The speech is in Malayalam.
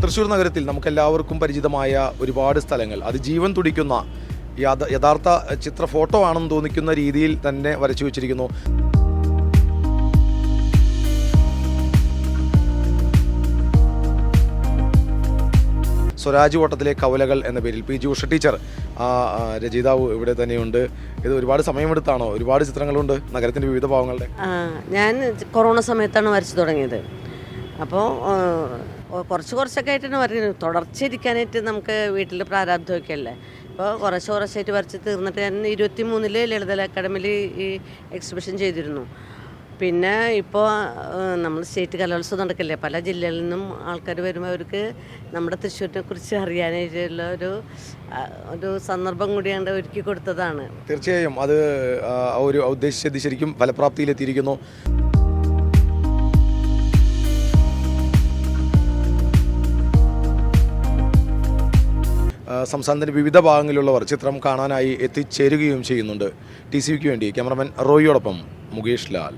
തൃശ്ശൂർ നഗരത്തിൽ നമുക്കെല്ലാവർക്കും പരിചിതമായ ഒരുപാട് സ്ഥലങ്ങൾ, അത് ജീവൻ തുടിക്കുന്ന യഥാർത്ഥ ചിത്ര ഫോട്ടോ ആണെന്ന് തോന്നിക്കുന്ന രീതിയിൽ തന്നെ വരച്ചു വച്ചിരിക്കുന്നു. സ്വരാജ് വട്ടത്തിലെ കവലകൾ എന്ന പേരിൽ പി ജി ഉഷ ടീച്ചർ രചയിതാവ് ഇവിടെ തന്നെയുണ്ട്. ഇത് ഒരുപാട് സമയമെടുത്താണോ? ഒരുപാട് ചിത്രങ്ങളുണ്ട് നഗരത്തിൻ്റെ വിവിധ ഭാഗങ്ങളുടെ. ഞാൻ കൊറോണ സമയത്താണ് വരച്ചു തുടങ്ങിയത്. അപ്പോൾ കുറച്ചൊക്കെ ആയിട്ടാണ് വരയ്ക്കുന്നത്. തുടർച്ചയിരിക്കാനായിട്ട് നമുക്ക് വീട്ടിൽ പ്രാരാബ്ധമൊക്കെ അല്ലേ. അപ്പോൾ കുറച്ചായിട്ട് വരച്ച് തീർന്നിട്ട് ഞാൻ 23 ലളിതകലാ അക്കാദമിയിൽ ഈ എക്സിബിഷൻ ചെയ്തിരുന്നു. പിന്നെ ഇപ്പോൾ നമ്മൾ സ്റ്റേറ്റ് കലോത്സവം നടക്കില്ലേ, പല ജില്ലകളിൽ നിന്നും ആൾക്കാർ വരുമ്പോൾ അവർക്ക് നമ്മുടെ തൃശ്ശൂരിനെ കുറിച്ച് അറിയാനായിട്ടുള്ള ഒരു സന്ദർഭം കൂടിയാണ്ട് ഒരുക്കി കൊടുത്തതാണ്. തീർച്ചയായും അത് ഒരു ഉദ്ദേശിച്ചത് ശരിക്കും ഫലപ്രാപ്തിയിലെത്തിയിരിക്കുന്നു. സംസ്ഥാനത്തിൻ്റെ വിവിധ ഭാഗങ്ങളിലുള്ളവർ ചിത്രം കാണാനായി എത്തിച്ചേരുകയും ചെയ്യുന്നുണ്ട്. TCVക്ക് വേണ്ടി ക്യാമറമാൻ റോയിയോടൊപ്പം മുകേഷ് ലാൽ.